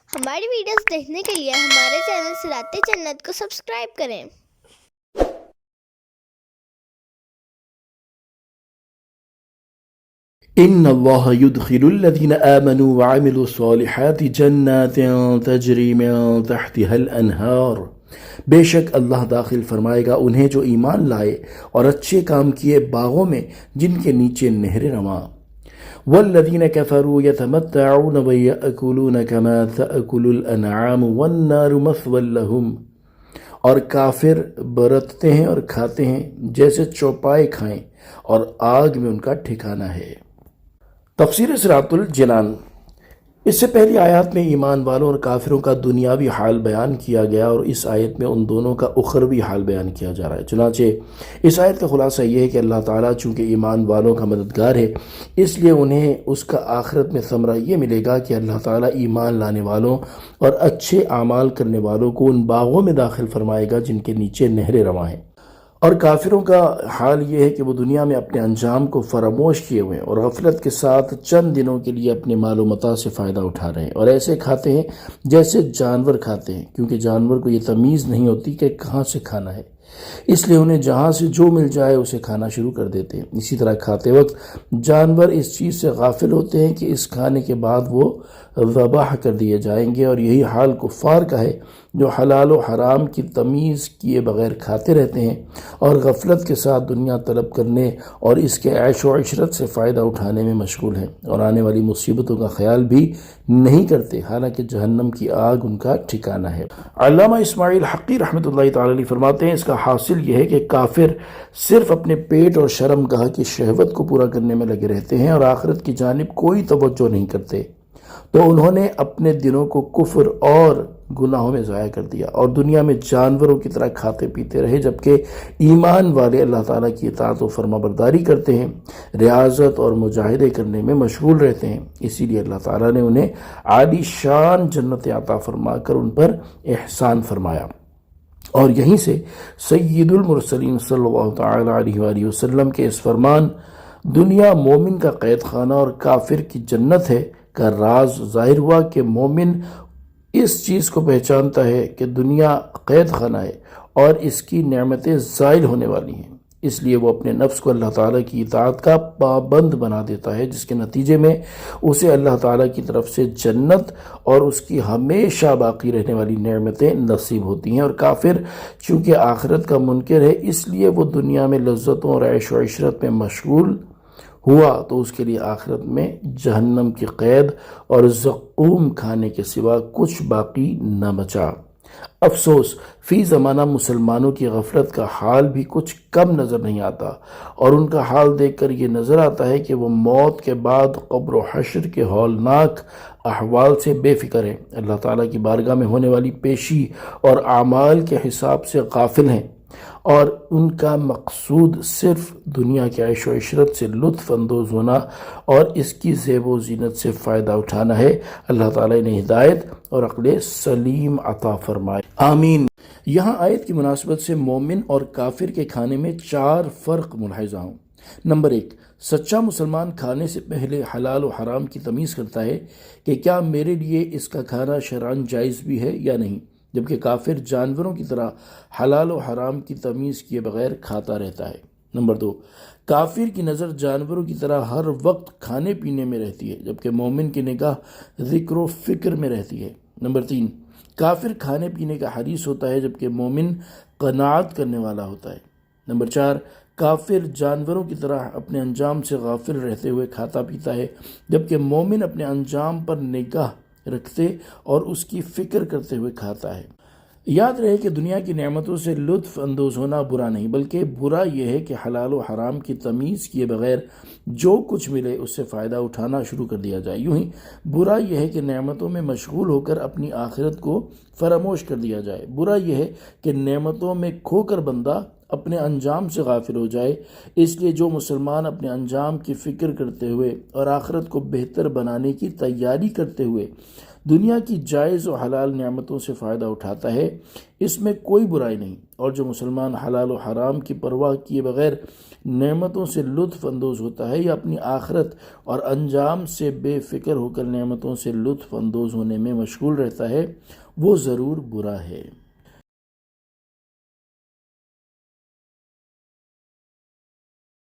ہماری ویڈیوز دیکھنے کے لیے ہمارے چینل صراط جنت کو سبسکرائب کریں۔ ان اللہ يدخل الذين آمنوا وعملوا الصالحات جنات تجری من تحتها الانہار، بے شک اللہ داخل فرمائے گا انہیں جو ایمان لائے اور اچھے کام کیے باغوں میں جن کے نیچے نہریں رواں۔ والذین کفروا یتمتعون ویأکلون کما تأکل الانعام والنار مثوی لہم، اور کافر برتتے ہیں اور کھاتے ہیں جیسے چوپائے کھائیں اور آگ میں ان کا ٹھکانہ ہے۔ تفسیر صراط الجنان۔ اس سے پہلی آیات میں ایمان والوں اور کافروں کا دنیاوی حال بیان کیا گیا، اور اس آیت میں ان دونوں کا اخروی حال بیان کیا جا رہا ہے۔ چنانچہ اس آیت کا خلاصہ یہ ہے کہ اللہ تعالیٰ چونکہ ایمان والوں کا مددگار ہے، اس لیے انہیں اس کا آخرت میں ثمرہ یہ ملے گا کہ اللہ تعالیٰ ایمان لانے والوں اور اچھے اعمال کرنے والوں کو ان باغوں میں داخل فرمائے گا جن کے نیچے نہریں رواں ہیں۔ اور کافروں کا حال یہ ہے کہ وہ دنیا میں اپنے انجام کو فراموش کیے ہوئے ہیں اور غفلت کے ساتھ چند دنوں کے لیے اپنے مال و متاع سے فائدہ اٹھا رہے ہیں، اور ایسے کھاتے ہیں جیسے جانور کھاتے ہیں، کیونکہ جانور کو یہ تمیز نہیں ہوتی کہ کہاں سے کھانا ہے، اس لیے انہیں جہاں سے جو مل جائے اسے کھانا شروع کر دیتے ہیں۔ اسی طرح کھاتے وقت جانور اس چیز سے غافل ہوتے ہیں کہ اس کھانے کے بعد وہ ذبح کر دیے جائیں گے، اور یہی حال کفار کا ہے جو حلال و حرام کی تمیز کیے بغیر کھاتے رہتے ہیں اور غفلت کے ساتھ دنیا طلب کرنے اور اس کے عیش و عشرت سے فائدہ اٹھانے میں مشغول ہیں، اور آنے والی مصیبتوں کا خیال بھی نہیں کرتے، حالانکہ جہنم کی آگ ان کا ٹھکانہ ہے۔ علامہ اسماعیل حقی رحمۃ اللہ تعالی علیہ فرماتے ہیں اس کا حاصل یہ ہے کہ کافر صرف اپنے پیٹ اور شرمگاہ کی شہوت کو پورا کرنے میں لگے رہتے ہیں اور آخرت کی جانب کوئی توجہ نہیں کرتے، تو انہوں نے اپنے دنوں کو کفر اور گناہوں میں ضائع کر دیا اور دنیا میں جانوروں کی طرح کھاتے پیتے رہے، جبکہ ایمان والے اللہ تعالیٰ کی اطاعت و فرما برداری کرتے ہیں، ریاضت اور مجاہدے کرنے میں مشغول رہتے ہیں۔ اسی لیے اللہ تعالیٰ نے انہیں عالی شان جنت عطا فرما کر ان پر احسان فرمایا۔ اور یہیں سے سید المرسلین صلی اللہ تعالیٰ علیہ وآلہ وسلم کے اس فرمان دنیا مومن کا قید خانہ اور کافر کی جنت ہے کا راز ظاہر ہوا کہ مومن اس چیز کو پہچانتا ہے کہ دنیا قید خانہ ہے اور اس کی نعمتیں زائل ہونے والی ہیں، اس لیے وہ اپنے نفس کو اللہ تعالیٰ کی اطاعت کا پابند بنا دیتا ہے، جس کے نتیجے میں اسے اللہ تعالیٰ کی طرف سے جنت اور اس کی ہمیشہ باقی رہنے والی نعمتیں نصیب ہوتی ہیں۔ اور کافر چونکہ آخرت کا منکر ہے، اس لیے وہ دنیا میں لذتوں اور عیش و عشرت میں مشغول ہوا تو اس کے لیے آخرت میں جہنم کی قید اور زقوم کھانے کے سوا کچھ باقی نہ بچا۔ افسوس فی زمانہ مسلمانوں کی غفلت کا حال بھی کچھ کم نظر نہیں آتا، اور ان کا حال دیکھ کر یہ نظر آتا ہے کہ وہ موت کے بعد قبر و حشر کے ہولناک احوال سے بے فکر ہیں، اللہ تعالیٰ کی بارگاہ میں ہونے والی پیشی اور اعمال کے حساب سے غافل ہیں، اور ان کا مقصود صرف دنیا کے عیش و عشرت سے لطف اندوز ہونا اور اس کی زیب و زینت سے فائدہ اٹھانا ہے۔ اللہ تعالیٰ نے ہدایت اور عقل سلیم عطا فرمائے، آمین۔ یہاں آیت کی مناسبت سے مومن اور کافر کے کھانے میں 4 فرق ملاحظہ ہوں۔ نمبر 1، سچا مسلمان کھانے سے پہلے حلال و حرام کی تمیز کرتا ہے کہ کیا میرے لیے اس کا کھانا شرعاً جائز بھی ہے یا نہیں، جبکہ کافر جانوروں کی طرح حلال و حرام کی تمیز کیے بغیر کھاتا رہتا ہے۔ نمبر 2، کافر کی نظر جانوروں کی طرح ہر وقت کھانے پینے میں رہتی ہے، جبکہ مومن کی نگاہ ذکر و فکر میں رہتی ہے۔ نمبر 3، کافر کھانے پینے کا حریص ہوتا ہے جبکہ مومن قناعت کرنے والا ہوتا ہے۔ نمبر 4، کافر جانوروں کی طرح اپنے انجام سے غافل رہتے ہوئے کھاتا پیتا ہے، جبکہ مومن اپنے انجام پر نگاہ رکھتے اور اس کی فکر کرتے ہوئے کھاتا ہے۔ یاد رہے کہ دنیا کی نعمتوں سے لطف اندوز ہونا برا نہیں، بلکہ برا یہ ہے کہ حلال و حرام کی تمیز کیے بغیر جو کچھ ملے اس سے فائدہ اٹھانا شروع کر دیا جائے۔ یوں ہی برا یہ ہے کہ نعمتوں میں مشغول ہو کر اپنی آخرت کو فراموش کر دیا جائے۔ برا یہ ہے کہ نعمتوں میں کھو کر بندہ اپنے انجام سے غافل ہو جائے۔ اس لیے جو مسلمان اپنے انجام کی فکر کرتے ہوئے اور آخرت کو بہتر بنانے کی تیاری کرتے ہوئے دنیا کی جائز و حلال نعمتوں سے فائدہ اٹھاتا ہے، اس میں کوئی برائی نہیں، اور جو مسلمان حلال و حرام کی پرواہ کیے بغیر نعمتوں سے لطف اندوز ہوتا ہے یا اپنی آخرت اور انجام سے بے فکر ہو کر نعمتوں سے لطف اندوز ہونے میں مشغول رہتا ہے، وہ ضرور برا ہے۔